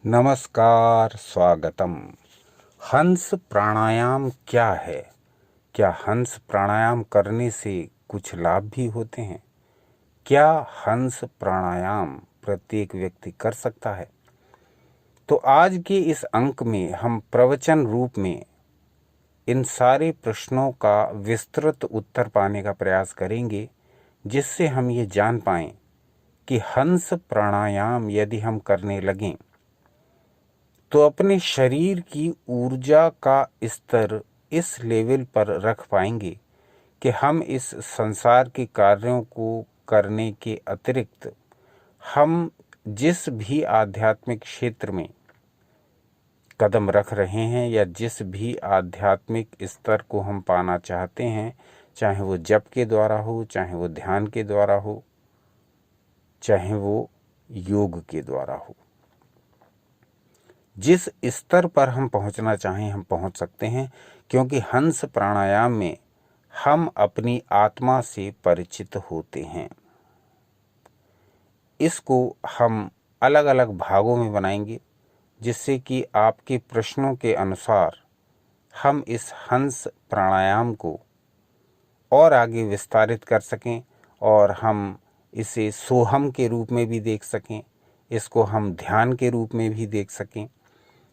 नमस्कार, स्वागतम। हंस प्राणायाम क्या है? क्या हंस प्राणायाम करने से कुछ लाभ भी होते हैं? क्या हंस प्राणायाम प्रत्येक व्यक्ति कर सकता है? तो आज के इस अंक में हम प्रवचन रूप में इन सारे प्रश्नों का विस्तृत उत्तर पाने का प्रयास करेंगे, जिससे हम ये जान पाएं कि हंस प्राणायाम यदि हम करने लगें तो अपने शरीर की ऊर्जा का स्तर इस लेवल पर रख पाएंगे कि हम इस संसार के कार्यों को करने के अतिरिक्त हम जिस भी आध्यात्मिक क्षेत्र में कदम रख रहे हैं या जिस भी आध्यात्मिक स्तर को हम पाना चाहते हैं, चाहे वो जप के द्वारा हो, चाहे वो ध्यान के द्वारा हो, चाहे वो योग के द्वारा हो, जिस स्तर पर हम पहुंचना चाहें हम पहुंच सकते हैं, क्योंकि हंस प्राणायाम में हम अपनी आत्मा से परिचित होते हैं। इसको हम अलग अलग भागों में बनाएंगे, जिससे कि आपके प्रश्नों के अनुसार हम इस हंस प्राणायाम को और आगे विस्तारित कर सकें और हम इसे सोहम के रूप में भी देख सकें, इसको हम ध्यान के रूप में भी देख सकें,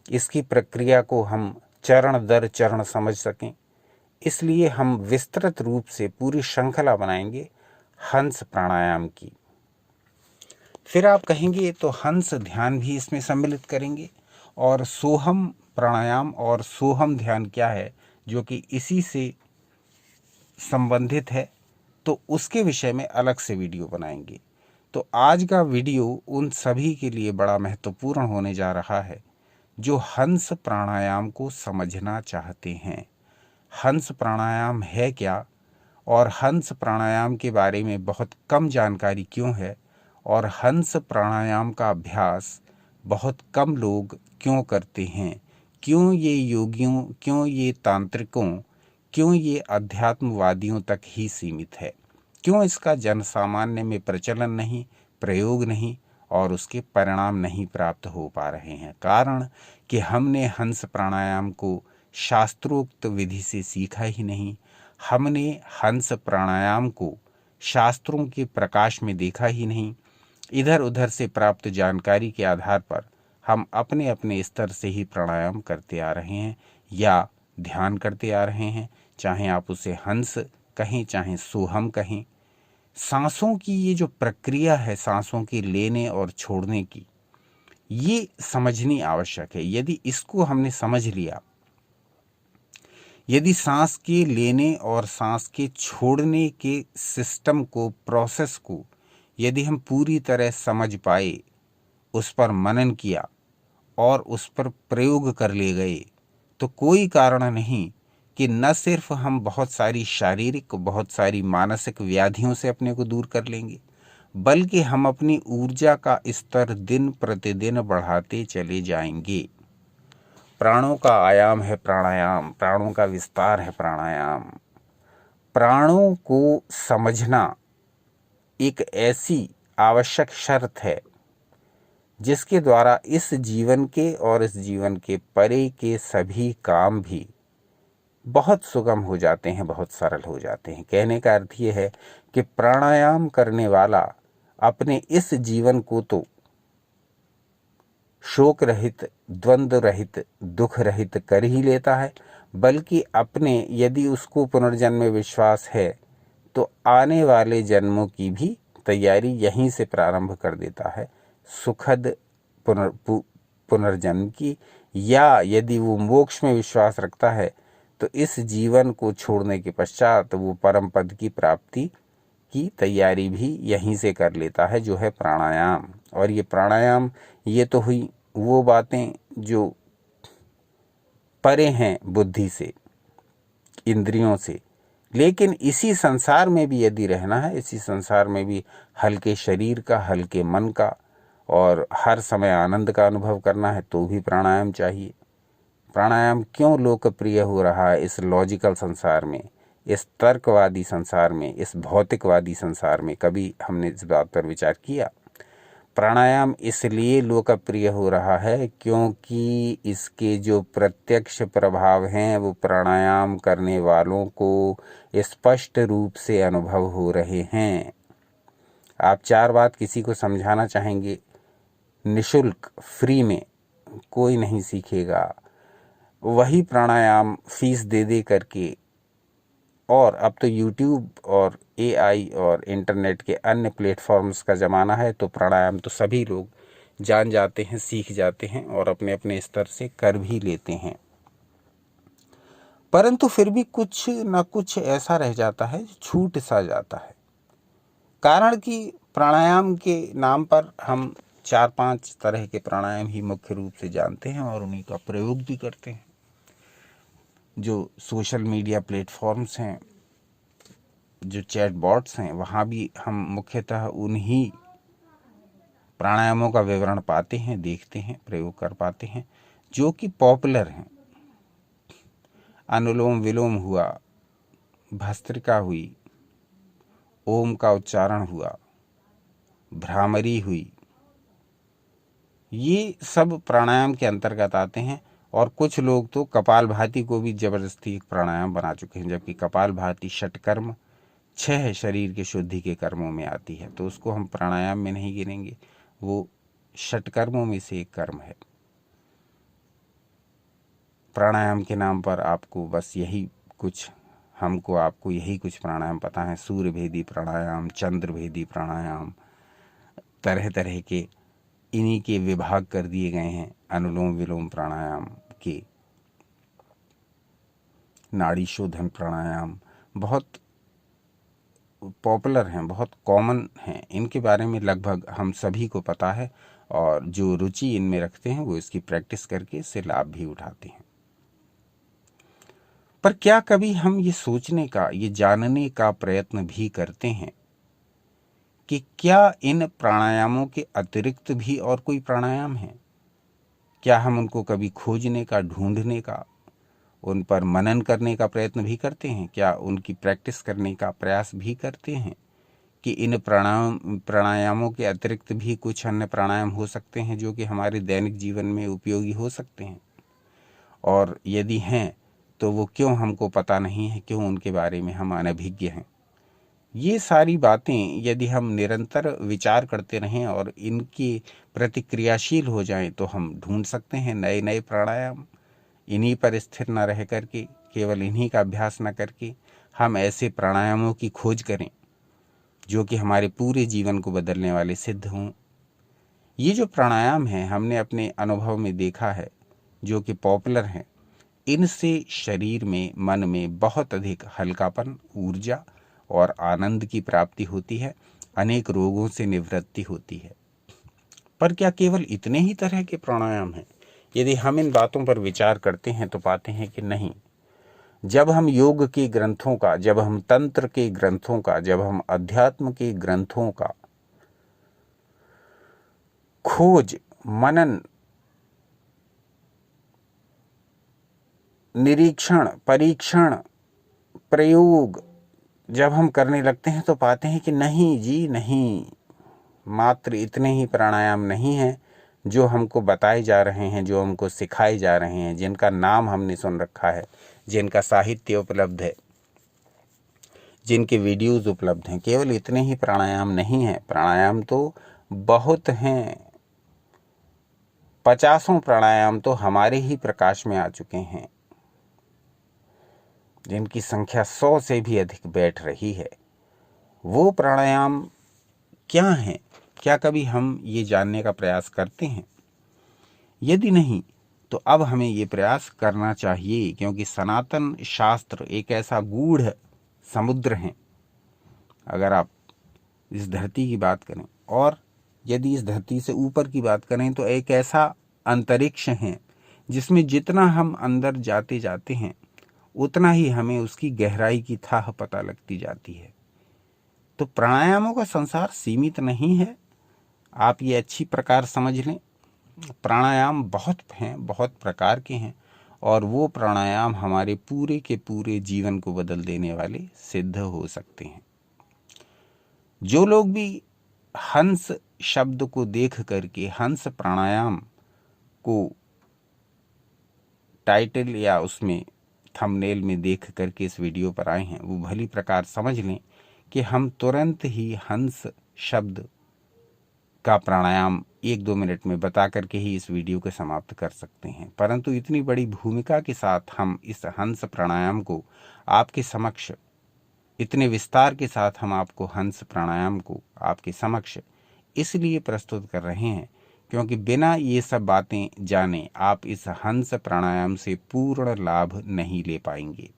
इसकी प्रक्रिया को हम चरण दर चरण समझ सकें। इसलिए हम विस्तृत रूप से पूरी श्रृंखला बनाएंगे हंस प्राणायाम की। फिर आप कहेंगे तो हंस ध्यान भी इसमें सम्मिलित करेंगे, और सोहम प्राणायाम और सोहम ध्यान क्या है, जो कि इसी से संबंधित है, तो उसके विषय में अलग से वीडियो बनाएंगे। तो आज का वीडियो उन सभी के लिए बड़ा महत्वपूर्ण होने जा रहा है जो हंस प्राणायाम को समझना चाहते हैं। हंस प्राणायाम है क्या, और हंस प्राणायाम के बारे में बहुत कम जानकारी क्यों है, और हंस प्राणायाम का अभ्यास बहुत कम लोग क्यों करते हैं, क्यों ये योगियों, क्यों ये तांत्रिकों, क्यों ये अध्यात्मवादियों तक ही सीमित है, क्यों इसका जनसामान्य में प्रचलन नहीं, प्रयोग नहीं और उसके परिणाम नहीं प्राप्त हो पा रहे हैं। कारण कि हमने हंस प्राणायाम को शास्त्रोक्त विधि से सीखा ही नहीं, हमने हंस प्राणायाम को शास्त्रों के प्रकाश में देखा ही नहीं। इधर उधर से प्राप्त जानकारी के आधार पर हम अपने अपने स्तर से ही प्राणायाम करते आ रहे हैं या ध्यान करते आ रहे हैं, चाहे आप उसे हंस कहें चाहे सोहम कहें। सांसों की ये जो प्रक्रिया है, सांसों के लेने और छोड़ने की, ये समझनी आवश्यक है। यदि इसको हमने समझ लिया, यदि सांस के लेने और सांस के छोड़ने के सिस्टम को, प्रोसेस को यदि हम पूरी तरह समझ पाए, उस पर मनन किया और उस पर प्रयोग कर ले गए, तो कोई कारण नहीं कि न सिर्फ हम बहुत सारी शारीरिक, बहुत सारी मानसिक व्याधियों से अपने को दूर कर लेंगे, बल्कि हम अपनी ऊर्जा का स्तर दिन प्रतिदिन बढ़ाते चले जाएंगे। प्राणों का आयाम है प्राणायाम, प्राणों का विस्तार है प्राणायाम। प्राणों को समझना एक ऐसी आवश्यक शर्त है जिसके द्वारा इस जीवन के और इस जीवन के परे के सभी काम भी बहुत सुगम हो जाते हैं, बहुत सरल हो जाते हैं। कहने का अर्थ ये है कि प्राणायाम करने वाला अपने इस जीवन को तो शोक रहित, द्वंद्व रहित, दुख रहित कर ही लेता है, बल्कि अपने, यदि उसको पुनर्जन्म में विश्वास है, तो आने वाले जन्मों की भी तैयारी यहीं से प्रारंभ कर देता है, सुखद पुनर्जन्म की। या यदि वो मोक्ष में विश्वास रखता है, तो इस जीवन को छोड़ने के पश्चात वो परम पद की प्राप्ति की तैयारी भी यहीं से कर लेता है, जो है प्राणायाम। और ये प्राणायाम, ये तो हुई वो बातें जो परे हैं बुद्धि से, इंद्रियों से। लेकिन इसी संसार में भी यदि रहना है, इसी संसार में भी हल्के शरीर का, हल्के मन का और हर समय आनंद का अनुभव करना है, तो भी प्राणायाम चाहिए। प्राणायाम क्यों लोकप्रिय हो रहा है इस लॉजिकल संसार में, इस तर्कवादी संसार में, इस भौतिकवादी संसार में? कभी हमने इस बात पर विचार किया? प्राणायाम इसलिए लोकप्रिय हो रहा है क्योंकि इसके जो प्रत्यक्ष प्रभाव हैं वो प्राणायाम करने वालों को स्पष्ट रूप से अनुभव हो रहे हैं। आप 4 बात किसी को समझाना चाहेंगे, निशुल्क फ्री में कोई नहीं सीखेगा। वही प्राणायाम फीस दे दे करके, और अब तो यूट्यूब और एआई और इंटरनेट के अन्य प्लेटफॉर्म्स का ज़माना है, तो प्राणायाम तो सभी लोग जान जाते हैं, सीख जाते हैं और अपने अपने स्तर से कर भी लेते हैं। परंतु फिर भी कुछ ना कुछ ऐसा रह जाता है जो छूट सा जाता है। कारण कि प्राणायाम के नाम पर हम 4-5 तरह के प्राणायाम ही मुख्य रूप से जानते हैं और उन्हीं का प्रयोग भी करते हैं। जो सोशल मीडिया प्लेटफॉर्म्स हैं, जो चैट बॉट्स हैं, वहाँ भी हम मुख्यतः उन्हीं प्राणायामों का विवरण पाते हैं, देखते हैं, प्रयोग कर पाते हैं जो कि पॉपुलर हैं। अनुलोम विलोम हुआ, भस्त्रिका हुई, ओम का उच्चारण हुआ, भ्रामरी हुई, ये सब प्राणायाम के अंतर्गत आते हैं। और कुछ लोग तो कपालभाति को भी जबरदस्ती एक प्राणायाम बना चुके हैं, जबकि कपालभाति षटकर्म 6 शरीर के शुद्धि के कर्मों में आती है, तो उसको हम प्राणायाम में नहीं गिनेंगे, वो षटकर्मों में से एक कर्म है। प्राणायाम के नाम पर आपको बस यही कुछ, आपको यही कुछ प्राणायाम पता है, सूर्य भेदी प्राणायाम, चंद्र भेदी प्राणायाम, तरह तरह के इन्हीं के विभाग कर दिए गए हैं। अनुलोम विलोम प्राणायाम के, नाड़ी शोधन प्राणायाम बहुत पॉपुलर हैं, बहुत कॉमन हैं, इनके बारे में लगभग हम सभी को पता है और जो रुचि इनमें रखते हैं वो इसकी प्रैक्टिस करके इससे लाभ भी उठाते हैं। पर क्या कभी हम ये सोचने का, ये जानने का प्रयत्न भी करते हैं कि क्या इन प्राणायामों के अतिरिक्त भी और कोई प्राणायाम है? क्या हम उनको कभी खोजने का, ढूंढने का, उन पर मनन करने का प्रयत्न भी करते हैं? क्या उनकी प्रैक्टिस करने का प्रयास भी करते हैं कि इन प्राणायामों के अतिरिक्त भी कुछ अन्य प्राणायाम हो सकते हैं जो कि हमारे दैनिक जीवन में उपयोगी हो सकते हैं? और यदि हैं तो वो क्यों हमको पता नहीं है, क्यों उनके बारे में हम अनभिज्ञ हैं? ये सारी बातें यदि हम निरंतर विचार करते रहें और इनकी प्रतिक्रियाशील हो जाएं तो हम ढूंढ सकते हैं नए नए प्राणायाम। इन्हीं पर स्थिर न रह करके, केवल इन्हीं का अभ्यास न करके हम ऐसे प्राणायामों की खोज करें जो कि हमारे पूरे जीवन को बदलने वाले सिद्ध हों। ये जो प्राणायाम हैं, हमने अपने अनुभव में देखा है, जो कि पॉपुलर हैं, इनसे शरीर में, मन में बहुत अधिक हल्कापन, ऊर्जा और आनंद की प्राप्ति होती है, अनेक रोगों से निवृत्ति होती है। पर क्या केवल इतने ही तरह के प्राणायाम हैं? यदि हम इन बातों पर विचार करते हैं तो पाते हैं कि नहीं। जब हम योग के ग्रंथों का, जब हम तंत्र के ग्रंथों का, जब हम अध्यात्म के ग्रंथों का खोज, मनन, निरीक्षण, परीक्षण, प्रयोग जब हम करने लगते हैं तो पाते हैं कि नहीं जी नहीं, मात्र इतने ही प्राणायाम नहीं हैं जो हमको बताए जा रहे हैं, जो हमको सिखाए जा रहे हैं, जिनका नाम हमने सुन रखा है, जिनका साहित्य उपलब्ध है, जिनके वीडियोज़ उपलब्ध हैं। केवल इतने ही प्राणायाम नहीं हैं, प्राणायाम तो बहुत हैं। 50 प्राणायाम तो हमारे ही प्रकाश में आ चुके हैं, जिनकी संख्या 100 से भी अधिक बैठ रही है। वो प्राणायाम क्या हैं? क्या कभी हम ये जानने का प्रयास करते हैं? यदि नहीं तो अब हमें ये प्रयास करना चाहिए, क्योंकि सनातन शास्त्र एक ऐसा गूढ़ समुद्र है। अगर आप इस धरती की बात करें और यदि इस धरती से ऊपर की बात करें तो एक ऐसा अंतरिक्ष है जिसमें जितना हम अंदर जाते जाते हैं उतना ही हमें उसकी गहराई की थाह पता लगती जाती है। तो प्राणायामों का संसार सीमित नहीं है, आप ये अच्छी प्रकार समझ लें। प्राणायाम बहुत हैं, बहुत प्रकार के हैं, और वो प्राणायाम हमारे पूरे के पूरे जीवन को बदल देने वाले सिद्ध हो सकते हैं। जो लोग भी हंस शब्द को देख करके, हंस प्राणायाम को टाइटल या उसमें थंबनेल में देख करके इस वीडियो पर आए हैं, वो भली प्रकार समझ लें कि हम तुरंत ही हंस शब्द का प्राणायाम 1-2 मिनट में बता करके ही इस वीडियो को समाप्त कर सकते हैं, परंतु इतनी बड़ी भूमिका के साथ हम इस हंस प्राणायाम को आपके समक्ष, इतने विस्तार के साथ हम आपको हंस प्राणायाम को आपके समक्ष इसलिए प्रस्तुत कर रहे हैं क्योंकि बिना ये सब बातें जाने आप इस हंस प्राणायाम से पूर्ण लाभ नहीं ले पाएंगे।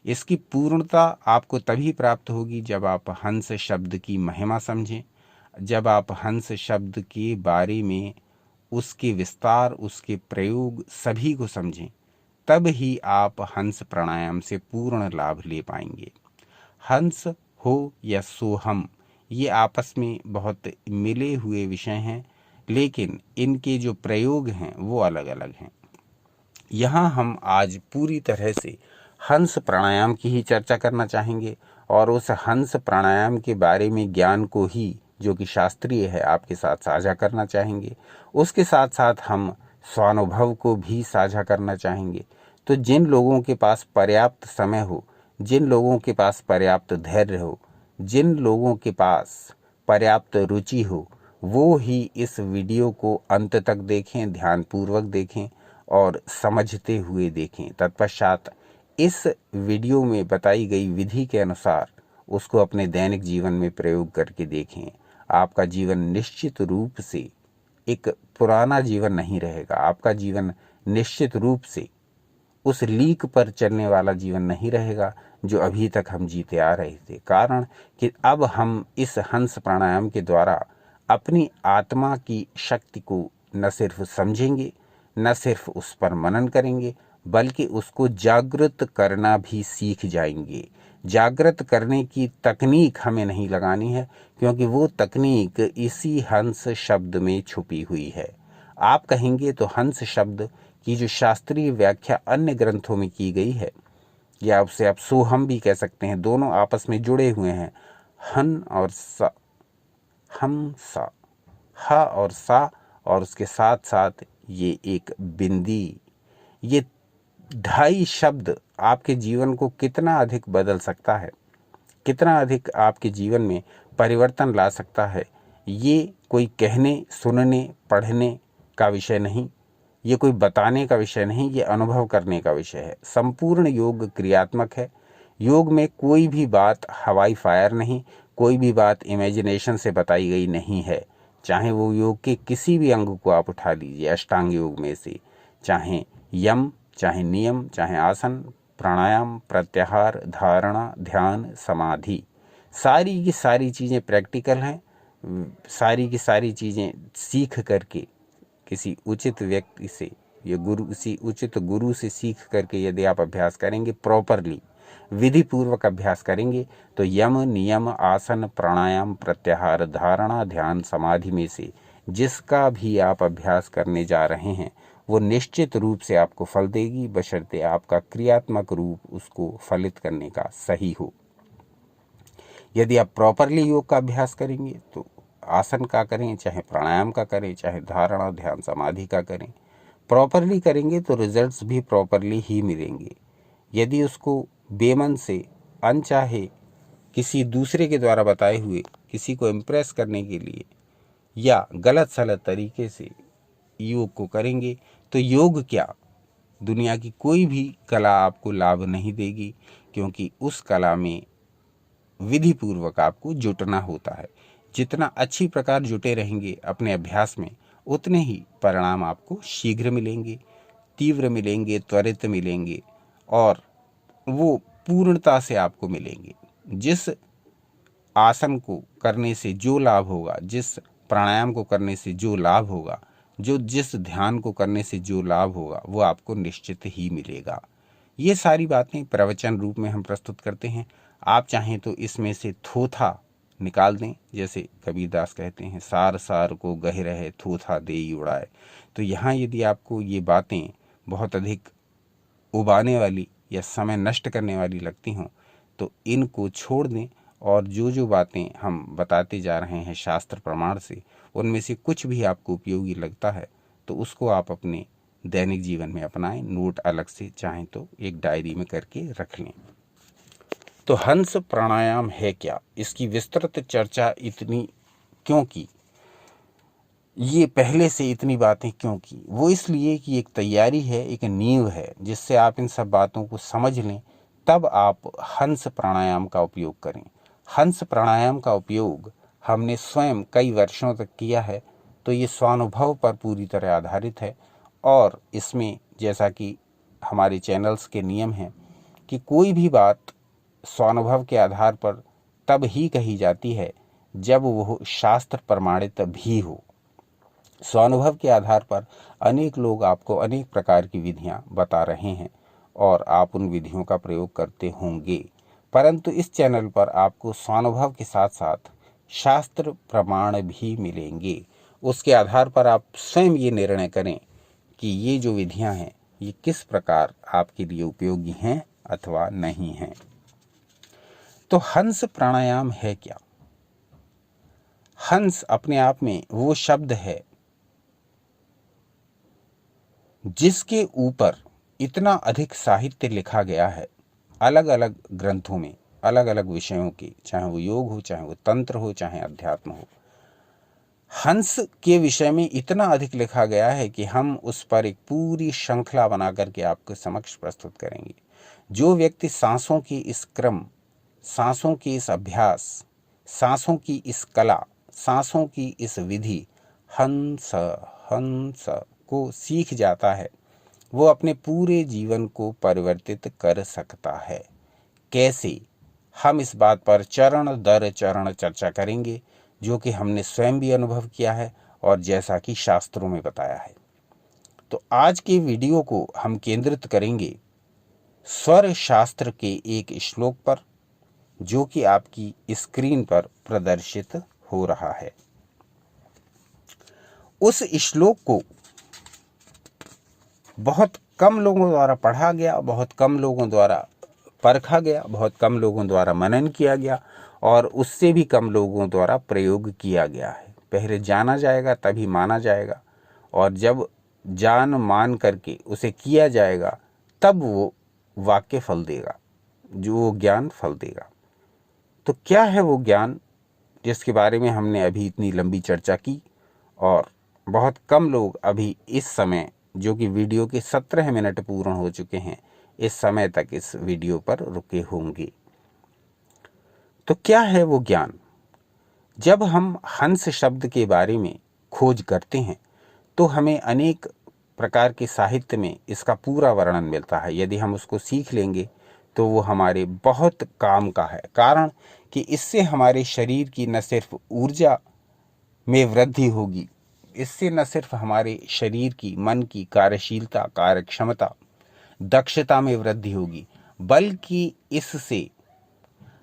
इसकी पूर्णता आपको तभी प्राप्त होगी जब आप हंस शब्द की महिमा समझें, जब आप हंस शब्द के बारे में, उसके विस्तार, उसके प्रयोग सभी को समझें, तब ही आप हंस प्राणायाम से पूर्ण लाभ ले पाएंगे। हंस हो या सोहम, ये आपस में बहुत मिले हुए विषय हैं, लेकिन इनके जो प्रयोग हैं वो अलग अलग हैं। यहाँ हम आज पूरी तरह से हंस प्राणायाम की ही चर्चा करना चाहेंगे और उस हंस प्राणायाम के बारे में ज्ञान को ही, जो कि शास्त्रीय है, आपके साथ साझा करना चाहेंगे। उसके साथ साथ हम स्वानुभव को भी साझा करना चाहेंगे। तो जिन लोगों के पास पर्याप्त समय हो, जिन लोगों के पास पर्याप्त धैर्य हो, जिन लोगों के पास पर्याप्त रुचि हो, वो ही इस वीडियो को अंत तक देखें, ध्यानपूर्वक देखें और समझते हुए देखें। तत्पश्चात इस वीडियो में बताई गई विधि के अनुसार उसको अपने दैनिक जीवन में प्रयोग करके देखें। आपका जीवन निश्चित रूप से एक पुराना जीवन नहीं रहेगा। आपका जीवन निश्चित रूप से उस लीक पर चलने वाला जीवन नहीं रहेगा जो अभी तक हम जीते आ रहे थे। कारण कि अब हम इस हंस प्राणायाम के द्वारा अपनी आत्मा की शक्ति को न सिर्फ समझेंगे, न सिर्फ उस पर मनन करेंगे, बल्कि उसको जागृत करना भी सीख जाएंगे। जागृत करने की तकनीक हमें नहीं लगानी है, क्योंकि वो तकनीक इसी हंस शब्द में छुपी हुई है। आप कहेंगे तो हंस शब्द की जो शास्त्रीय व्याख्या अन्य ग्रंथों में की गई है, या उसे आप सोहम भी कह सकते हैं, दोनों आपस में जुड़े हुए हैं। हन और सा, हम सा, हा और सा, और उसके साथ साथ ये एक बिंदी, ये 2.5 शब्द आपके जीवन को कितना अधिक बदल सकता है, कितना अधिक आपके जीवन में परिवर्तन ला सकता है। ये कोई कहने, सुनने, पढ़ने का विषय नहीं, ये कोई बताने का विषय नहीं, ये अनुभव करने का विषय है। संपूर्ण योग क्रियात्मक है। योग में कोई भी बात हवाई फायर नहीं, कोई भी बात इमेजिनेशन से बताई गई नहीं है। चाहे वो योग के किसी भी अंग को आप उठा लीजिए, अष्टांग योग में से, चाहे यम, चाहे नियम, चाहे आसन, प्राणायाम, प्रत्याहार, धारणा, ध्यान, समाधि, सारी की सारी चीज़ें प्रैक्टिकल हैं। सारी की सारी चीज़ें सीख करके किसी उचित व्यक्ति से या किसी उचित गुरु से सीख करके यदि आप अभ्यास करेंगे, प्रॉपरली विधि पूर्वक अभ्यास करेंगे, तो यम, नियम, आसन, प्राणायाम, प्रत्याहार, धारणा, ध्यान, समाधि में से जिसका भी आप अभ्यास करने जा रहे हैं वो निश्चित रूप से आपको फल देगी, बशर्ते आपका क्रियात्मक रूप उसको फलित करने का सही हो। यदि आप प्रॉपरली योग का अभ्यास करेंगे तो आसन का करें, चाहे प्राणायाम का करें, चाहे धारणा, ध्यान, समाधि का करें, प्रॉपरली करेंगे तो रिजल्ट्स भी प्रॉपरली ही मिलेंगे। यदि उसको बेमन से, अनचाहे किसी दूसरे के द्वारा बताए हुए, किसी को इम्प्रेस करने के लिए या गलत सलत तरीके से योग को करेंगे तो योग क्या, दुनिया की कोई भी कला आपको लाभ नहीं देगी, क्योंकि उस कला में विधि पूर्वक आपको जुटना होता है। जितना अच्छी प्रकार जुटे रहेंगे अपने अभ्यास में, उतने ही परिणाम आपको शीघ्र मिलेंगे, तीव्र मिलेंगे, त्वरित मिलेंगे और वो पूर्णता से आपको मिलेंगे। जिस आसन को करने से जो लाभ होगा, जिस प्राणायाम को करने से जो लाभ होगा, जिस ध्यान को करने से जो लाभ होगा, वो आपको निश्चित ही मिलेगा। ये सारी बातें प्रवचन रूप में हम प्रस्तुत करते हैं। आप चाहें तो इसमें से थोथा निकाल दें, जैसे कबीरदास कहते हैं, सार सार को गह रहे थोथा देई उड़ाए। तो यहाँ यदि आपको ये बातें बहुत अधिक उबाने वाली या समय नष्ट करने वाली लगती हों तो इनको छोड़ दें और जो जो बातें हम बताते जा रहे हैं शास्त्र प्रमाण से, उनमें से कुछ भी आपको उपयोगी लगता है तो उसको आप अपने दैनिक जीवन में अपनाएं। नोट अलग से चाहें तो एक डायरी में करके रख लें। तो हंस प्राणायाम है क्या, इसकी विस्तृत चर्चा इतनी क्यों की, ये पहले से इतनी बातें क्यों की? वो इसलिए कि एक तैयारी है, एक नींव है, जिससे आप इन सब बातों को समझ लें, तब आप हंस प्राणायाम का उपयोग करें। हंस प्राणायाम का उपयोग हमने स्वयं कई वर्षों तक किया है, तो ये स्वानुभव पर पूरी तरह आधारित है। और इसमें जैसा कि हमारे चैनल्स के नियम हैं कि कोई भी बात स्वानुभव के आधार पर तब ही कही जाती है जब वो शास्त्र प्रमाणित भी हो। स्वानुभव के आधार पर अनेक लोग आपको अनेक प्रकार की विधियां बता रहे हैं और आप उन विधियों का प्रयोग करते होंगे, परंतु इस चैनल पर आपको स्वानुभव के साथ साथ शास्त्र प्रमाण भी मिलेंगे। उसके आधार पर आप स्वयं ये निर्णय करें कि ये जो विधियां हैं ये किस प्रकार आपके लिए उपयोगी हैं अथवा नहीं हैं। तो हंस प्राणायाम है क्या? हंस अपने आप में वो शब्द है जिसके ऊपर इतना अधिक साहित्य लिखा गया है, अलग अलग ग्रंथों में, अलग अलग विषयों के, चाहे वो योग हो, चाहे वो तंत्र हो, चाहे अध्यात्म हो। हंस के विषय में इतना अधिक लिखा गया है कि हम उस पर एक पूरी श्रृंखला बना करके आपके समक्ष प्रस्तुत करेंगे। जो व्यक्ति सांसों की इस क्रम, सांसों की इस अभ्यास, सांसों की इस कला, सांसों की इस विधि हंस हंस को सीख जाता है, वो अपने पूरे जीवन को परिवर्तित कर सकता है। कैसे? हम इस बात पर चरण दर चरण चर्चा करेंगे, जो कि हमने स्वयं भी अनुभव किया है और जैसा कि शास्त्रों में बताया है। तो आज के वीडियो को हम केंद्रित करेंगे स्वर शास्त्र के एक श्लोक पर, जो कि आपकी स्क्रीन पर प्रदर्शित हो रहा है। उस श्लोक को बहुत कम लोगों द्वारा पढ़ा गया, बहुत कम लोगों द्वारा परखा गया, बहुत कम लोगों द्वारा मनन किया गया और उससे भी कम लोगों द्वारा प्रयोग किया गया है। पहले जाना जाएगा तभी माना जाएगा, और जब जान मान करके उसे किया जाएगा तब वो वाक्य फल देगा, जो वो ज्ञान फल देगा। तो क्या है वो ज्ञान जिसके बारे में हमने अभी इतनी लंबी चर्चा की, और बहुत कम लोग अभी इस समय, जो कि वीडियो के 17 मिनट पूर्ण हो चुके हैं, इस समय तक इस वीडियो पर रुके होंगे। तो क्या है वो ज्ञान? जब हम हंस शब्द के बारे में खोज करते हैं तो हमें अनेक प्रकार के साहित्य में इसका पूरा वर्णन मिलता है। यदि हम उसको सीख लेंगे तो वो हमारे बहुत काम का है, कारण कि इससे हमारे शरीर की न सिर्फ ऊर्जा में वृद्धि होगी, इससे न सिर्फ हमारे शरीर की, मन की कार्यशीलता, कार्यक्षमता, दक्षता में वृद्धि होगी, बल्कि इससे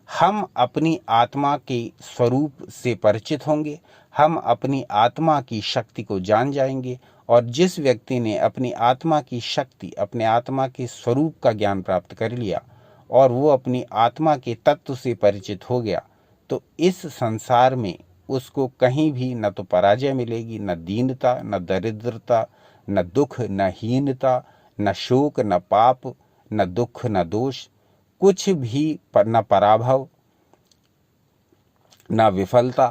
हम अपनी आत्मा के स्वरूप से परिचित होंगे, हम अपनी आत्मा की शक्ति को जान जाएंगे। और जिस व्यक्ति ने अपनी आत्मा की शक्ति, अपने आत्मा के स्वरूप का ज्ञान प्राप्त कर लिया और वो अपनी आत्मा के तत्व से परिचित हो गया, तो इस संसार में उसको कहीं भी न तो पराजय मिलेगी, न दीनता, न दरिद्रता, न दुख, न हीनता, न शोक, न पाप, न दुख, न दोष, कुछ भी, न पराभव, न विफलता,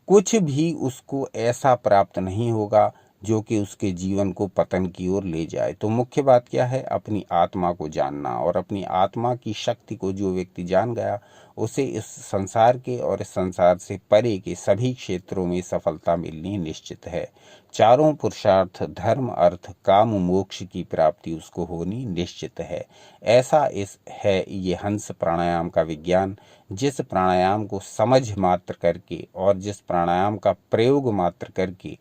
कुछ भी उसको ऐसा प्राप्त नहीं होगा जो कि उसके जीवन को पतन की ओर ले जाए। तो मुख्य बात क्या है? अपनी आत्मा को जानना, और अपनी आत्मा की शक्ति को जो व्यक्ति जान गया, उसे इस संसार के और इस संसार से परे के सभी क्षेत्रों में सफलता मिलनी निश्चित है। चारों पुरुषार्थ, धर्म, अर्थ, काम, मोक्ष की प्राप्ति उसको होनी निश्चित है। ऐसा है ये हंस प्राणायाम का विज्ञान, जिस प्राणायाम को समझ मात्र करके और जिस प्राणायाम का प्रयोग मात्र करके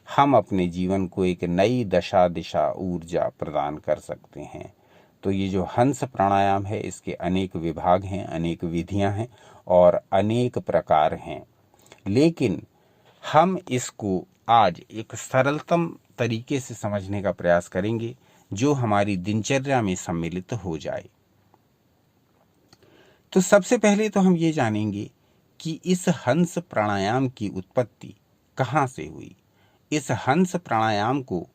हम अपने जीवन को एक नई दशा, दिशा, ऊर्जा प्रदान कर सकते हैं। तो ये जो हंस प्राणायाम है, इसके अनेक विभाग हैं, अनेक विधियां हैं और अनेक प्रकार हैं, लेकिन हम इसको आज एक सरलतम तरीके से समझने का प्रयास करेंगे, जो हमारी दिनचर्या में सम्मिलित हो जाए। तो सबसे पहले तो हम ये जानेंगे कि इस हंस प्राणायाम की उत्पत्ति कहाँ से हुई। इस हंस प्राणायाम को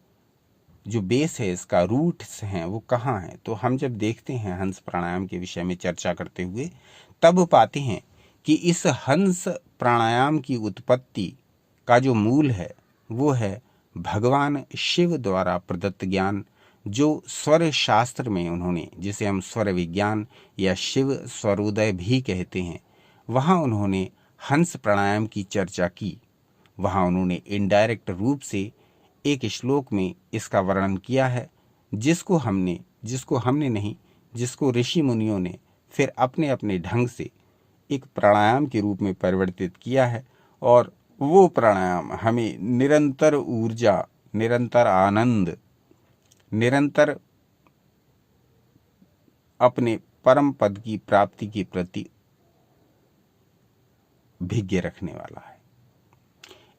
जो बेस है, इसका रूट्स हैं, वो कहाँ हैं। तो हम जब देखते हैं हंस प्राणायाम के विषय में चर्चा करते हुए, तब पाते हैं कि इस हंस प्राणायाम की उत्पत्ति का जो मूल है वो है भगवान शिव द्वारा प्रदत्त ज्ञान, जो स्वर शास्त्र में उन्होंने, जिसे हम स्वर विज्ञान या शिव स्वरोदय भी कहते हैं, वहाँ उन्होंने हंस प्राणायाम की चर्चा की। वहाँ उन्होंने इनडायरेक्ट रूप से एक श्लोक में इसका वर्णन किया है, जिसको हमने नहीं, जिसको ऋषि मुनियों ने फिर अपने अपने ढंग से एक प्राणायाम के रूप में परिवर्तित किया है। और वो प्राणायाम हमें निरंतर ऊर्जा, निरंतर आनंद, निरंतर अपने परम पद की प्राप्ति के प्रति भिज्ञ रखने वाला है।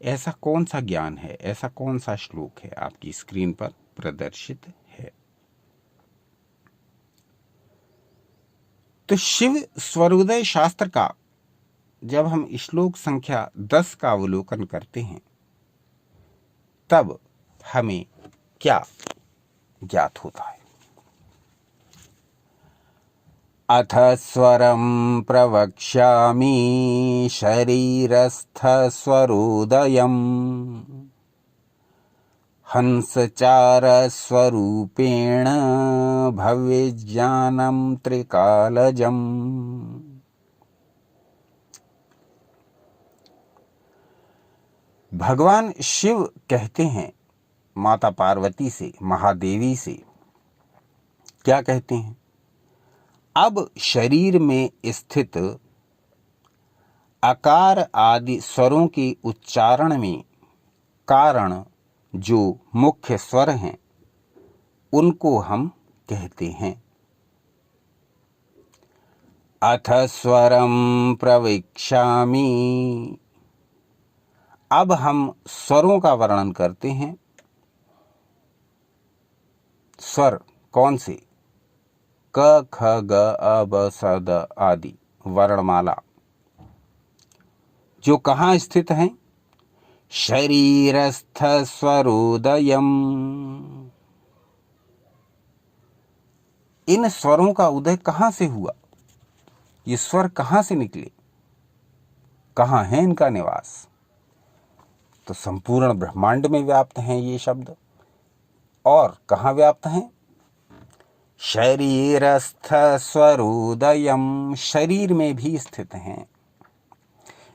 ऐसा कौन सा ज्ञान है, ऐसा कौन सा श्लोक है, आपकी स्क्रीन पर प्रदर्शित है। तो शिव स्वरोदय शास्त्र का जब हम श्लोक संख्या 10 का अवलोकन करते हैं, तब हमें क्या ज्ञात होता है। अथ स्वरं प्रवक्ष्यामि शरीरस्थ स्वरोदयम् हंसचार स्वरूपेण भव्यज्ञानं त्रिकालजम्। भगवान शिव कहते हैं माता पार्वती से, महादेवी से, क्या कहते हैं, अब शरीर में स्थित आकार आदि स्वरों के उच्चारण में कारण जो मुख्य स्वर हैं, उनको हम कहते हैं। अथ स्वरं प्रवक्ष्यामि, अब हम स्वरों का वर्णन करते हैं। स्वर कौन से, क ख ग अ ब स द आदि वर्णमाला, जो कहाँ स्थित हैं, शरीरस्थ स्वरोदयम्। इन स्वरों का उदय कहाँ से हुआ, ये स्वर कहाँ से निकले, कहाँ है इनका निवास। तो संपूर्ण ब्रह्मांड में व्याप्त हैं ये शब्द। और कहाँ व्याप्त हैं, शरीरस्थ स्वरोदयम्, शरीर में भी स्थित हैं।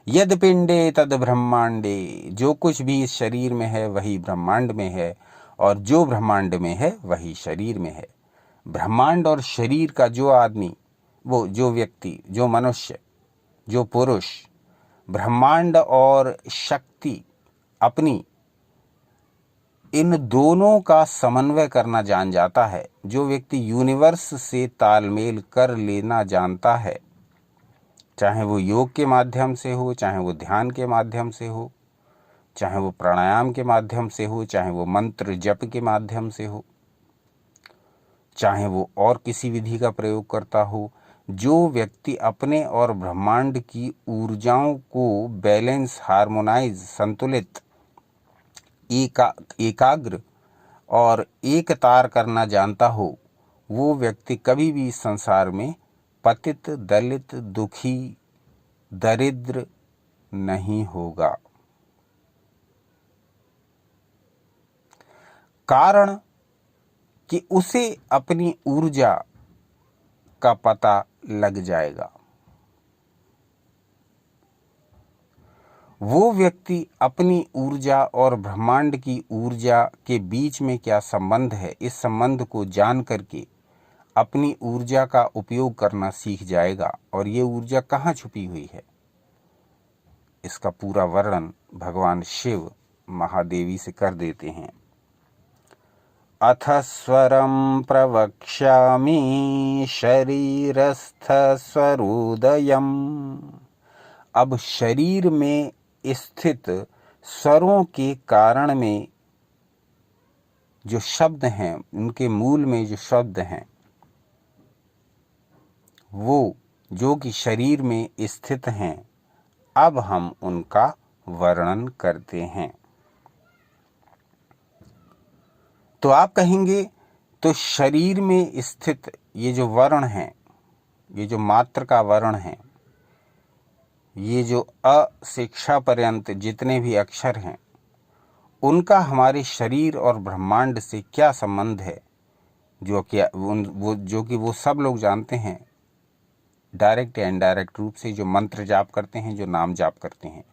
यद पिंडे तद ब्रह्मांडे, जो कुछ भी इस शरीर में है वही ब्रह्मांड में है, और जो ब्रह्मांड में है वही शरीर में है। ब्रह्मांड और शरीर का जो आदमी, वो जो व्यक्ति, जो मनुष्य, जो पुरुष ब्रह्मांड और शक्ति अपनी इन दोनों का समन्वय करना जान जाता है, जो व्यक्ति यूनिवर्स से तालमेल कर लेना जानता है, चाहे वो योग के माध्यम से हो, चाहे वो ध्यान के माध्यम से हो, चाहे वो प्राणायाम के माध्यम से हो, चाहे वो मंत्र जप के माध्यम से हो, चाहे वो और किसी विधि का प्रयोग करता हो, जो व्यक्ति अपने और ब्रह्मांड की ऊर्जाओं को बैलेंस, हार्मोनाइज, संतुलित, एकाग्र और एक तार करना जानता हो, वो व्यक्ति कभी भी संसार में पतित, दलित, दुखी, दरिद्र नहीं होगा। कारण कि उसे अपनी ऊर्जा का पता लग जाएगा। वो व्यक्ति अपनी ऊर्जा और ब्रह्मांड की ऊर्जा के बीच में क्या संबंध है, इस संबंध को जान करके अपनी ऊर्जा का उपयोग करना सीख जाएगा। और ये ऊर्जा कहाँ छुपी हुई है, इसका पूरा वर्णन भगवान शिव महादेवी से कर देते हैं। अथ स्वरं प्रवक्ष्यामि शरीरस्थ स्वरोदयम्, अब शरीर में स्थित स्वरों के कारण में जो शब्द हैं, उनके मूल में जो शब्द हैं, वो जो कि शरीर में स्थित हैं, अब हम उनका वर्णन करते हैं। तो आप कहेंगे तो शरीर में स्थित ये जो वर्ण हैं, ये जो मात्र का वर्ण है, ये जो अ से क्ष पर्यंत जितने भी अक्षर हैं, उनका हमारे शरीर और ब्रह्मांड से क्या संबंध है? जो कि वो सब लोग जानते हैं, डायरेक्ट या इनडायरेक्ट रूप से, जो मंत्र जाप करते हैं, जो नाम जाप करते हैं,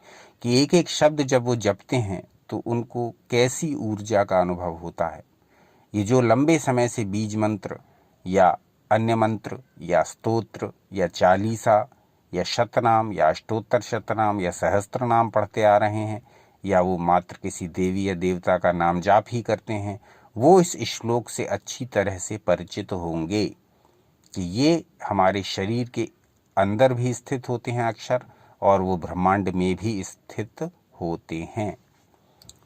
कि एक एक शब्द जब वो जपते हैं तो उनको कैसी ऊर्जा का अनुभव होता है। ये जो लंबे समय से बीज मंत्र या अन्य मंत्र या स्तोत्र या चालीसा या शतनाम या अष्टोत्तर शतनाम या सहस्त्र नाम पढ़ते आ रहे हैं, या वो मात्र किसी देवी या देवता का नाम जाप ही करते हैं, वो इस श्लोक से अच्छी तरह से परिचित होंगे कि ये हमारे शरीर के अंदर भी स्थित होते हैं अक्षर, और वो ब्रह्मांड में भी स्थित होते हैं।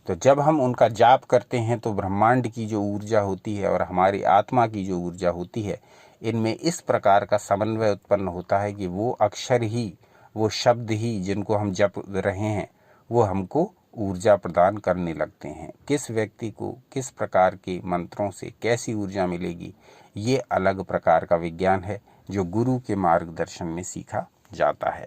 तो जब हम उनका जाप करते हैं तो ब्रह्मांड की जो ऊर्जा होती है और हमारी आत्मा की जो ऊर्जा होती है, इनमें इस प्रकार का समन्वय उत्पन्न होता है कि वो अक्षर ही, वो शब्द ही जिनको हम जप रहे हैं, वो हमको ऊर्जा प्रदान करने लगते हैं। किस व्यक्ति को किस प्रकार के मंत्रों से कैसी ऊर्जा मिलेगी, ये अलग प्रकार का विज्ञान है जो गुरु के मार्गदर्शन में सीखा जाता है।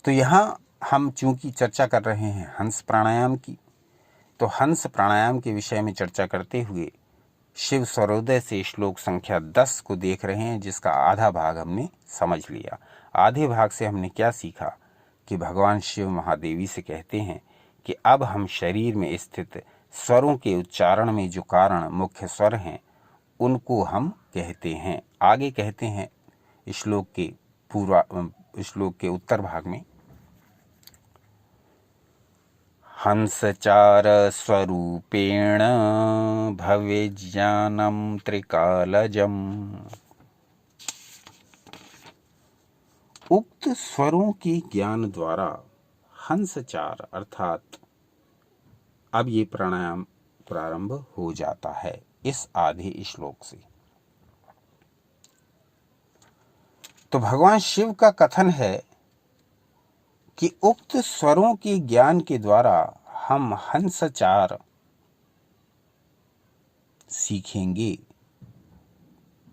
तो यहाँ हम चूंकि चर्चा कर रहे हैं हंस प्राणायाम की, तो हंस प्राणायाम के विषय में चर्चा करते हुए शिव स्वरोदय से श्लोक संख्या 10 को देख रहे हैं, जिसका आधा भाग हमने समझ लिया। आधे भाग से हमने क्या सीखा कि भगवान शिव महादेवी से कहते हैं कि अब हम शरीर में स्थित स्वरों के उच्चारण में जो कारण मुख्य स्वर हैं, उनको हम कहते हैं। आगे कहते हैं श्लोक के उत्तर भाग में, हंसचार स्वरूपेण भवेज्ञानं त्रिकालजम्। उक्त स्वरों के ज्ञान द्वारा हंसचार अर्थात अब ये प्राणायाम प्रारंभ हो जाता है इस आधे श्लोक से। तो भगवान शिव का कथन है कि उक्त स्वरों के ज्ञान के द्वारा हम हंसचार सीखेंगे,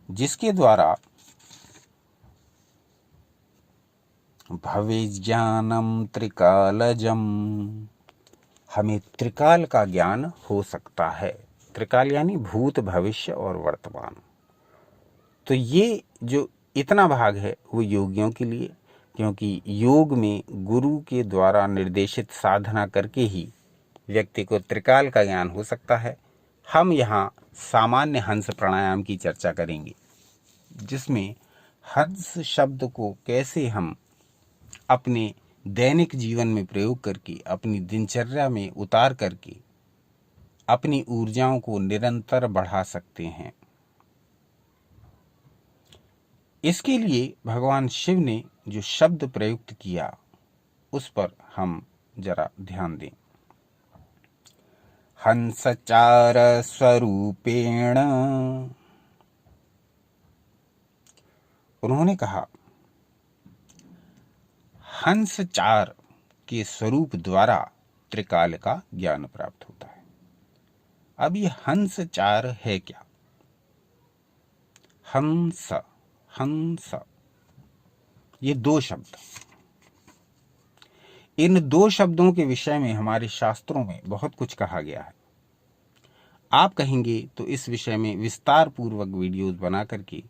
जिसके द्वारा भवेज्ञानं त्रिकालजम्, हमें त्रिकाल का ज्ञान हो सकता है। त्रिकाल यानी भूत, भविष्य और वर्तमान। तो ये जो इतना भाग है वो योगियों के लिए, क्योंकि योग में गुरु के द्वारा निर्देशित साधना करके ही व्यक्ति को त्रिकाल का ज्ञान हो सकता है। हम यहाँ सामान्य हंस प्राणायाम की चर्चा करेंगे, जिसमें हंस शब्द को कैसे हम अपने दैनिक जीवन में प्रयोग करके, अपनी दिनचर्या में उतार करके अपनी ऊर्जाओं को निरंतर बढ़ा सकते हैं। इसके लिए भगवान शिव ने जो शब्द प्रयुक्त किया उस पर हम जरा ध्यान दें। हंसचार स्वरूपेण, उन्होंने कहा हंसचार के स्वरूप द्वारा त्रिकाल का ज्ञान प्राप्त होता है। अब ये हंसचार है क्या? हंस, हंस, ये दो शब्द, इन दो शब्दों के विषय में हमारे शास्त्रों में बहुत कुछ कहा गया है। आप कहेंगे तो इस विषय में विस्तार पूर्वक वीडियोस बना करके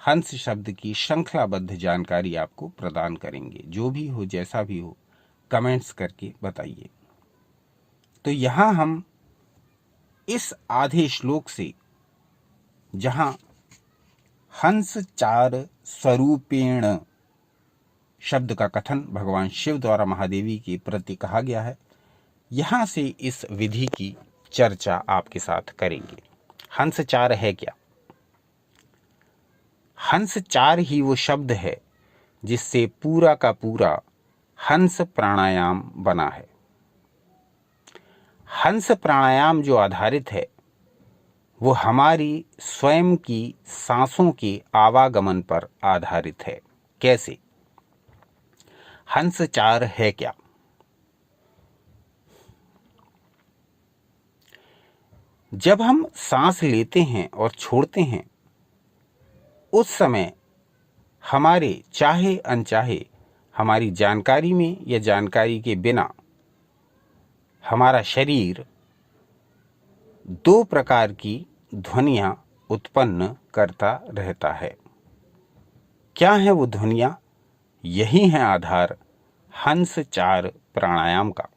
हंस शब्द की श्रृंखलाबद्ध जानकारी आपको प्रदान करेंगे। जो भी हो, जैसा भी हो, कमेंट्स करके बताइए। तो यहां हम इस आधे श्लोक से, जहां हंस चार स्वरूपेण शब्द का कथन भगवान शिव द्वारा महादेवी के प्रति कहा गया है, यहां से इस विधि की चर्चा आपके साथ करेंगे। हंस चार है क्या? हंस चार ही वो शब्द है जिससे पूरा का पूरा हंस प्राणायाम बना है। हंस प्राणायाम जो आधारित है वो हमारी स्वयं की सांसों के आवागमन पर आधारित है। कैसे? हंसचार है क्या? जब हम सांस लेते हैं और छोड़ते हैं, उस समय हमारे चाहे अनचाहे, हमारी जानकारी में या जानकारी के बिना, हमारा शरीर दो प्रकार की ध्वनियां उत्पन्न करता रहता है। क्या है वो ध्वनियां? यही है आधार हंसचार प्राणायाम का।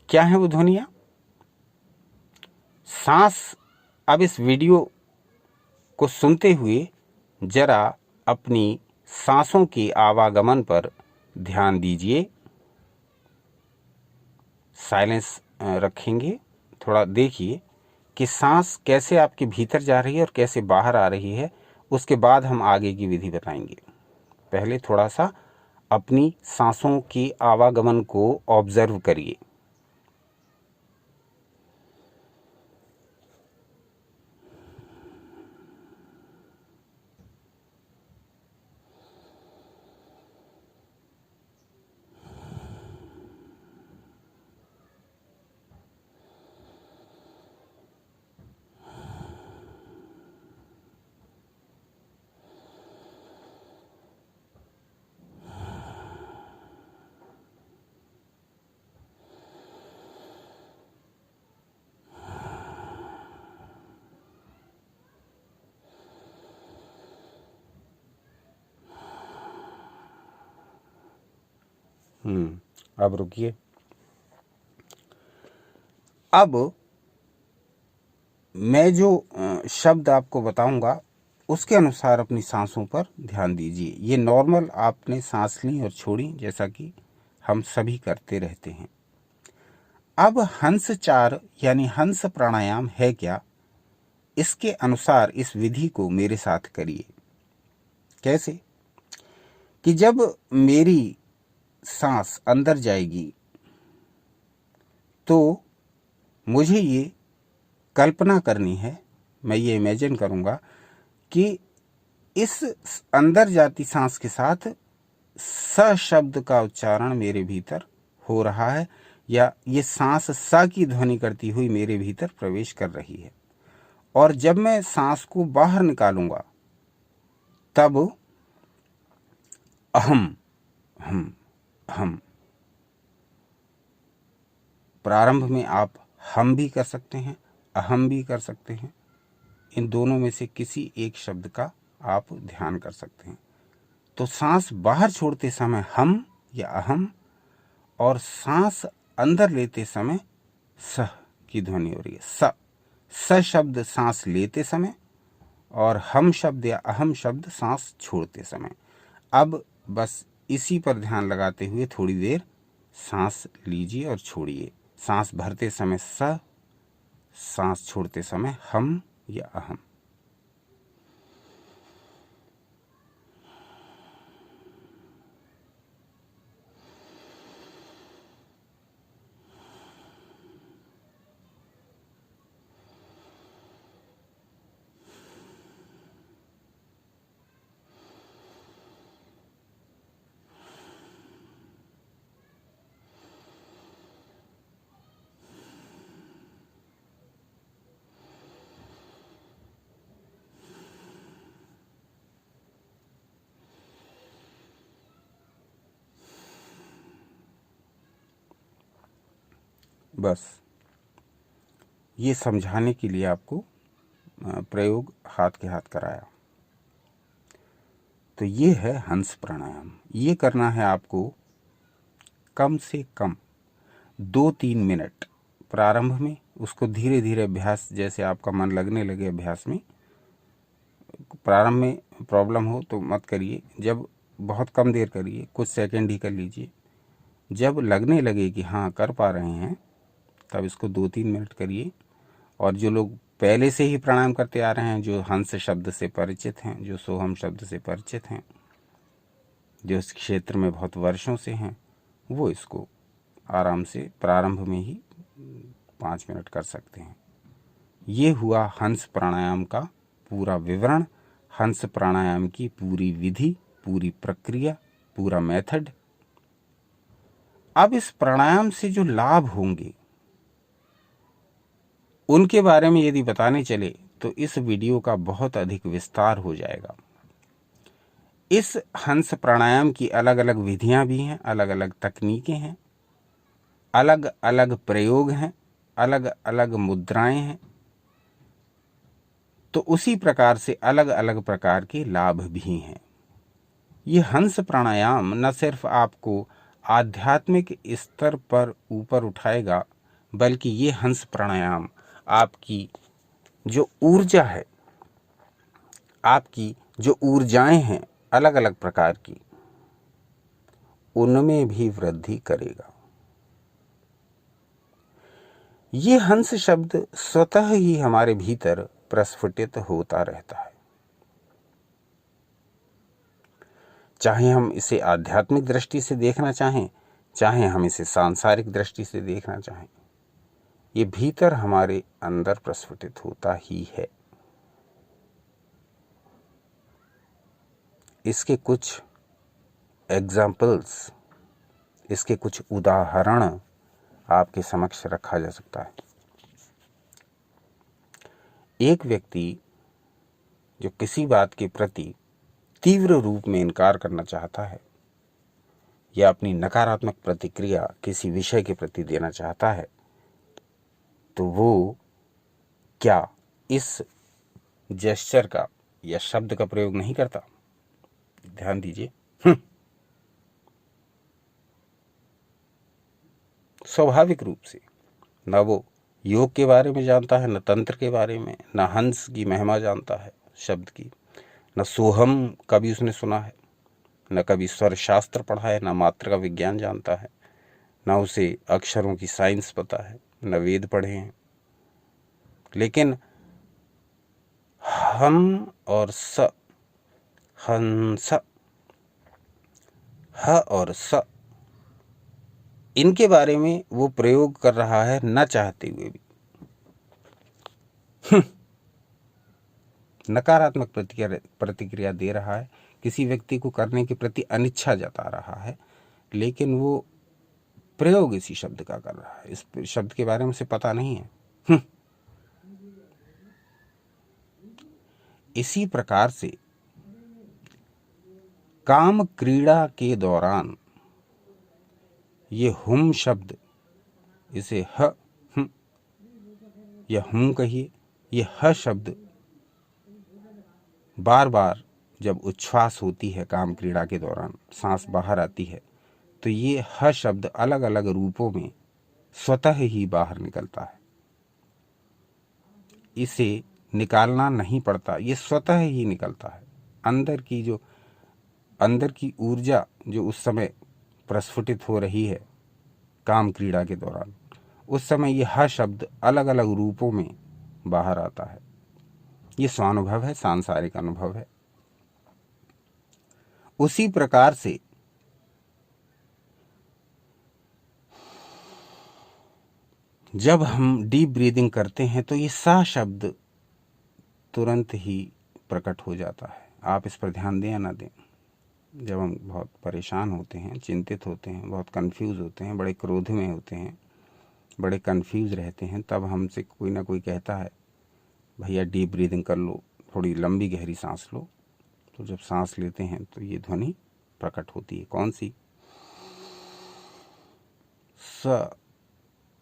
क्या है वो ध्वनियां? सांस, अब इस वीडियो को सुनते हुए जरा अपनी सांसों के आवागमन पर ध्यान दीजिए। साइलेंस रखेंगे, थोड़ा देखिए कि सांस कैसे आपके भीतर जा रही है और कैसे बाहर आ रही है। उसके बाद हम आगे की विधि बताएंगे। पहले थोड़ा सा अपनी सांसों के आवागमन को ऑब्जर्व करिए। अब रुकिए। अब मैं जो शब्द आपको बताऊंगा उसके अनुसार अपनी सांसों पर ध्यान दीजिए। ये नॉर्मल आपने सांस ली और छोड़ी, जैसा कि हम सभी करते रहते हैं। अब हंसचार यानी हंस प्राणायाम है क्या, इसके अनुसार इस विधि को मेरे साथ करिए। कैसे? कि जब मेरी सांस अंदर जाएगी तो मुझे ये कल्पना करनी है, मैं ये इमेजिन करूंगा कि इस अंदर जाती सांस के साथ स शब्द का उच्चारण मेरे भीतर हो रहा है, या ये सांस स की ध्वनि करती हुई मेरे भीतर प्रवेश कर रही है। और जब मैं सांस को बाहर निकालूंगा तब अहम हम हम। प्रारंभ में आप हम भी कर सकते हैं, अहम भी कर सकते हैं। इन दोनों में से किसी एक शब्द का आप ध्यान कर सकते हैं। तो सांस बाहर छोड़ते समय हम या अहम, और सांस अंदर लेते समय स की ध्वनि हो रही है। स शब्द सांस लेते समय और हम शब्द या अहम शब्द सांस छोड़ते समय। अब बस इसी पर ध्यान लगाते हुए थोड़ी देर सांस लीजिए और छोड़िए। सांस भरते समय स, सांस छोड़ते समय हम या अहम। बस ये समझाने के लिए आपको प्रयोग हाथ के हाथ कराया। तो ये है हंस प्राणायाम। ये करना है आपको कम से कम 2-3 मिनट प्रारंभ में। उसको धीरे धीरे अभ्यास, जैसे आपका मन लगने लगे अभ्यास में। प्रारंभ में प्रॉब्लम हो तो मत करिए, जब बहुत कम देर करिए, कुछ सेकंड ही कर लीजिए। जब लगने लगे कि हाँ कर पा रहे हैं, तब इसको 2-3 मिनट करिए। और जो लोग पहले से ही प्राणायाम करते आ रहे हैं, जो हंस शब्द से परिचित हैं, जो सोहम शब्द से परिचित हैं, जो इस क्षेत्र में बहुत वर्षों से हैं, वो इसको आराम से प्रारंभ में ही 5 मिनट कर सकते हैं। ये हुआ हंस प्राणायाम का पूरा विवरण, हंस प्राणायाम की पूरी विधि, पूरी प्रक्रिया, पूरा मेथड। अब इस प्राणायाम से जो लाभ होंगे उनके बारे में यदि बताने चले तो इस वीडियो का बहुत अधिक विस्तार हो जाएगा। इस हंस प्राणायाम की अलग अलग विधियां भी हैं, अलग अलग तकनीकें हैं, अलग अलग प्रयोग हैं, अलग अलग मुद्राएं हैं। तो उसी प्रकार से अलग अलग प्रकार के लाभ भी हैं। ये हंस प्राणायाम न सिर्फ आपको आध्यात्मिक स्तर पर ऊपर उठाएगा, बल्कि ये हंस प्राणायाम आपकी जो ऊर्जा है, आपकी जो ऊर्जाएं हैं अलग अलग प्रकार की, उनमें भी वृद्धि करेगा। ये हंस शब्द स्वतः ही हमारे भीतर प्रस्फुटित होता रहता है। चाहे हम इसे आध्यात्मिक दृष्टि से देखना चाहें, चाहे हम इसे सांसारिक दृष्टि से देखना चाहें, ये भीतर हमारे अंदर प्रस्फुटित होता ही है। इसके कुछ एग्जाम्पल्स, इसके कुछ उदाहरण आपके समक्ष रखा जा सकता है। एक व्यक्ति जो किसी बात के प्रति तीव्र रूप में इनकार करना चाहता है या अपनी नकारात्मक प्रतिक्रिया किसी विषय के प्रति देना चाहता है, तो वो क्या इस जेस्चर का या शब्द का प्रयोग नहीं करता? ध्यान दीजिए। स्वाभाविक रूप से न वो योग के बारे में जानता है, न तंत्र के बारे में, न हंस की महिमा जानता है शब्द की, न सोहम का भी उसने सुना है, न कभी स्वर शास्त्र पढ़ा है, न मात्रा का विज्ञान जानता है, न उसे अक्षरों की साइंस पता है, न वेद पढ़े हैं। लेकिन हम और स, हंस, ह और स, इनके बारे में वो प्रयोग कर रहा है न चाहते हुए भी। नकारात्मक प्रतिक्रिया दे रहा है, किसी व्यक्ति को करने के प्रति अनिच्छा जता रहा है, लेकिन वो प्रयोग इसी शब्द का कर रहा है। इस शब्द के बारे में उसे पता नहीं है। इसी प्रकार से काम क्रीड़ा के दौरान ये हुम शब्द, इसे ह या हुम कहिए, ये ह शब्द बार बार जब उच्छ्वास होती है काम क्रीड़ा के दौरान, सांस बाहर आती है, तो ये ह शब्द अलग अलग रूपों में स्वतः ही बाहर निकलता है। इसे निकालना नहीं पड़ता, ये स्वतः ही निकलता है। अंदर की ऊर्जा जो उस समय प्रस्फुटित हो रही है काम क्रीड़ा के दौरान, उस समय ये ह शब्द अलग अलग रूपों में बाहर आता है। ये स्वानुभव है, सांसारिक अनुभव है। उसी प्रकार से जब हम डीप ब्रीदिंग करते हैं तो ये सा शब्द तुरंत ही प्रकट हो जाता है। आप इस पर ध्यान दें या ना दें, जब हम बहुत परेशान होते हैं, चिंतित होते हैं, बहुत कंफ्यूज होते हैं, बड़े क्रोध में होते हैं, बड़े कंफ्यूज रहते हैं, तब हमसे कोई ना कोई कहता है भैया डीप ब्रीदिंग कर लो, थोड़ी लंबी गहरी सांस लो। तो जब सांस लेते हैं तो ये ध्वनि प्रकट होती है। कौन सी?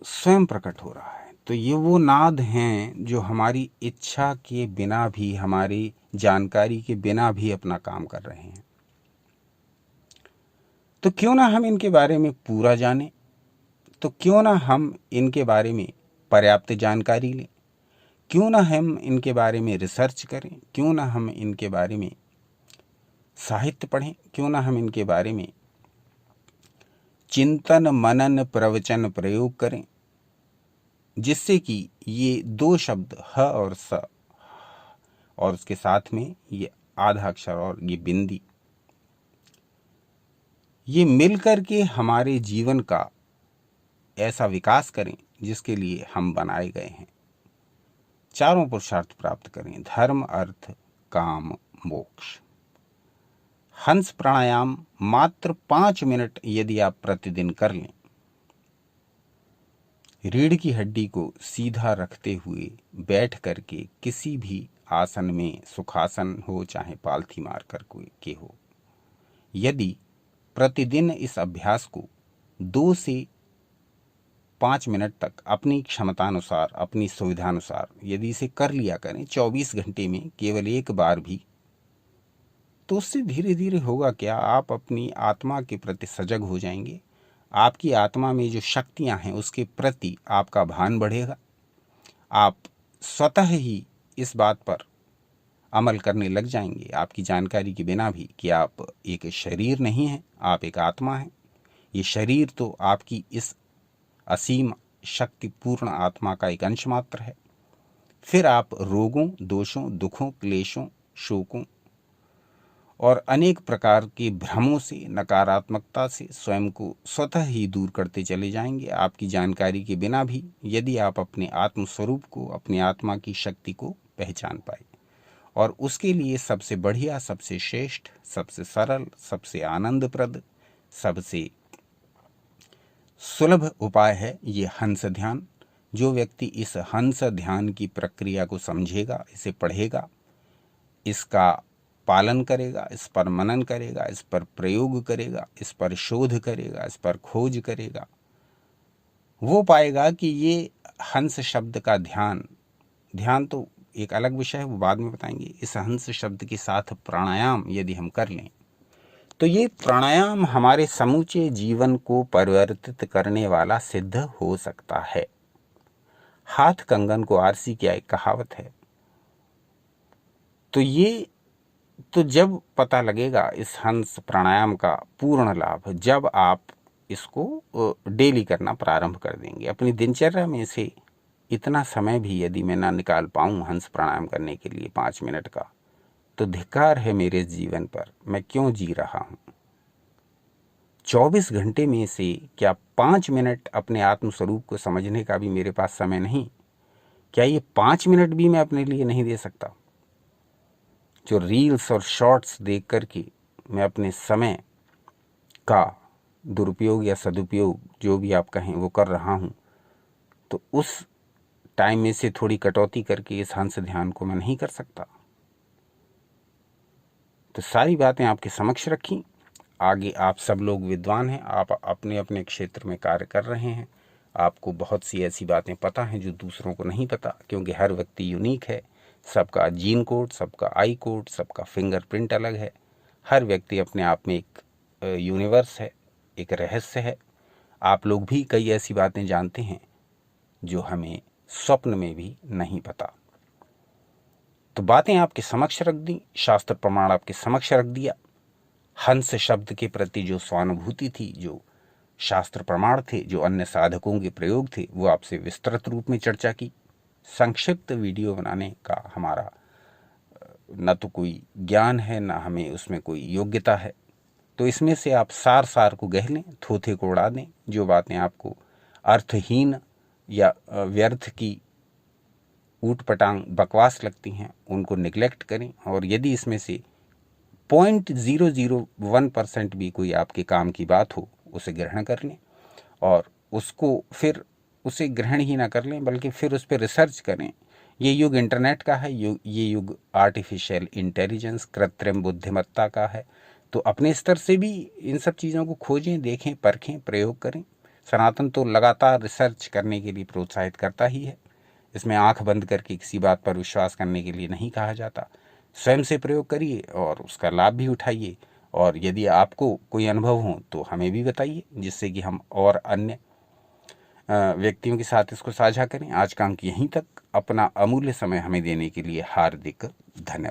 स्वयं प्रकट हो रहा है। तो ये वो नाद हैं जो हमारी इच्छा के बिना भी, हमारी जानकारी के बिना भी अपना काम कर रहे हैं। तो क्यों ना हम इनके बारे में पूरा जानें, तो क्यों ना हम इनके बारे में पर्याप्त जानकारी लें, क्यों ना हम इनके बारे में रिसर्च करें, क्यों ना हम इनके बारे में साहित्य पढ़ें, क्यों ना हम इनके बारे में चिंतन मनन प्रवचन प्रयोग करें, जिससे कि ये दो शब्द ह और स और उसके साथ में ये आधा अक्षर और ये बिंदी, ये मिलकर के हमारे जीवन का ऐसा विकास करें जिसके लिए हम बनाए गए हैं। चारों पुरुषार्थ प्राप्त करें, धर्म अर्थ काम मोक्ष। हंस प्राणायाम मात्र 5 मिनट यदि आप प्रतिदिन कर लें, रीढ़ की हड्डी को सीधा रखते हुए बैठ करके किसी भी आसन में, सुखासन हो चाहे पालथी मार कर के हो, यदि प्रतिदिन इस अभ्यास को 2 से 5 मिनट तक अपनी क्षमतानुसार, अपनी सुविधानुसार यदि इसे कर लिया करें 24 घंटे में केवल एक बार भी, तो उससे धीरे धीरे होगा क्या, आप अपनी आत्मा के प्रति सजग हो जाएंगे। आपकी आत्मा में जो शक्तियां हैं उसके प्रति आपका भान बढ़ेगा। आप स्वतः ही इस बात पर अमल करने लग जाएंगे, आपकी जानकारी के बिना भी, कि आप एक शरीर नहीं हैं, आप एक आत्मा हैं। ये शरीर तो आपकी इस असीम शक्तिपूर्ण आत्मा का एक अंश मात्र है। फिर आप रोगों, दोषों, दुखों, क्लेशों, शोकों और अनेक प्रकार के भ्रमों से, नकारात्मकता से स्वयं को स्वतः ही दूर करते चले जाएंगे, आपकी जानकारी के बिना भी, यदि आप अपने आत्म स्वरूप को, अपनी आत्मा की शक्ति को पहचान पाए। और उसके लिए सबसे बढ़िया, सबसे श्रेष्ठ, सबसे सरल, सबसे आनंदप्रद, सबसे सुलभ उपाय है ये हंस ध्यान। जो व्यक्ति इस हंस ध्यान की प्रक्रिया को समझेगा, इसे पढ़ेगा, इसका पालन करेगा, इस पर मनन करेगा, इस पर प्रयोग करेगा, इस पर शोध करेगा, इस पर खोज करेगा, वो पाएगा कि ये हंस शब्द का ध्यान तो एक अलग विषय है, वो बाद में बताएंगे। इस हंस शब्द के साथ प्राणायाम यदि हम कर लें तो ये प्राणायाम हमारे समूचे जीवन को परिवर्तित करने वाला सिद्ध हो सकता है। हाथ कंगन को आरसी की एक कहावत है। तो ये तो जब पता लगेगा इस हंस प्राणायाम का पूर्ण लाभ, जब आप इसको डेली करना प्रारंभ कर देंगे। अपनी दिनचर्या में से इतना समय भी यदि मैं ना निकाल पाऊँ हंस प्राणायाम करने के लिए 5 मिनट का, तो धिक्कार है मेरे जीवन पर, मैं क्यों जी रहा हूँ। 24 घंटे में से क्या 5 मिनट अपने आत्म स्वरूप को समझने का भी मेरे पास समय नहीं? क्या ये 5 मिनट भी मैं अपने लिए नहीं दे सकता? जो रील्स और शॉर्ट्स देख करके मैं अपने समय का दुरुपयोग या सदुपयोग, जो भी आप कहें, वो कर रहा हूँ, तो उस टाइम में से थोड़ी कटौती करके इस हंस ध्यान को मैं नहीं कर सकता? तो सारी बातें आपके समक्ष रखी। आगे आप सब लोग विद्वान हैं, आप अपने अपने क्षेत्र में कार्य कर रहे हैं, आपको बहुत सी ऐसी बातें पता हैं जो दूसरों को नहीं पता, क्योंकि हर व्यक्ति यूनिक है। सबका जीन कोड, सबका आई कोड, सबका फिंगरप्रिंट अलग है। हर व्यक्ति अपने आप में एक यूनिवर्स है, एक रहस्य है। आप लोग भी कई ऐसी बातें जानते हैं जो हमें स्वप्न में भी नहीं पता। तो बातें आपके समक्ष रख दी, शास्त्र प्रमाण आपके समक्ष रख दिया। हंस शब्द के प्रति जो स्वानुभूति थी, जो शास्त्र प्रमाण थे, जो अन्य साधकों के प्रयोग थे, वो आपसे विस्तृत रूप में चर्चा की। संक्षिप्त वीडियो बनाने का हमारा न तो कोई ज्ञान है, न हमें उसमें कोई योग्यता है। तो इसमें से आप सार को गह लें, थोथे को उड़ा दें। जो बातें आपको अर्थहीन या व्यर्थ की ऊटपटांग बकवास लगती हैं, उनको निगलेक्ट करें। और यदि इसमें से 0.001% भी कोई आपके काम की बात हो, उसे ग्रहण कर लें। और उसको फिर उसे ग्रहण ही ना कर लें, बल्कि फिर उस पर रिसर्च करें। ये युग इंटरनेट का है, ये युग आर्टिफिशियल इंटेलिजेंस, कृत्रिम बुद्धिमत्ता का है। तो अपने स्तर से भी इन सब चीज़ों को खोजें, देखें, परखें, प्रयोग करें। सनातन तो लगातार रिसर्च करने के लिए प्रोत्साहित करता ही है। इसमें आंख बंद करके किसी बात पर विश्वास करने के लिए नहीं कहा जाता। स्वयं से प्रयोग करिए और उसका लाभ भी उठाइए। और यदि आपको कोई अनुभव हो तो हमें भी बताइए, जिससे कि हम और अन्य व्यक्तियों के साथ इसको साझा करें। आज का अंक यहीं तक। अपना अमूल्य समय हमें देने के लिए हार्दिक धन्यवाद।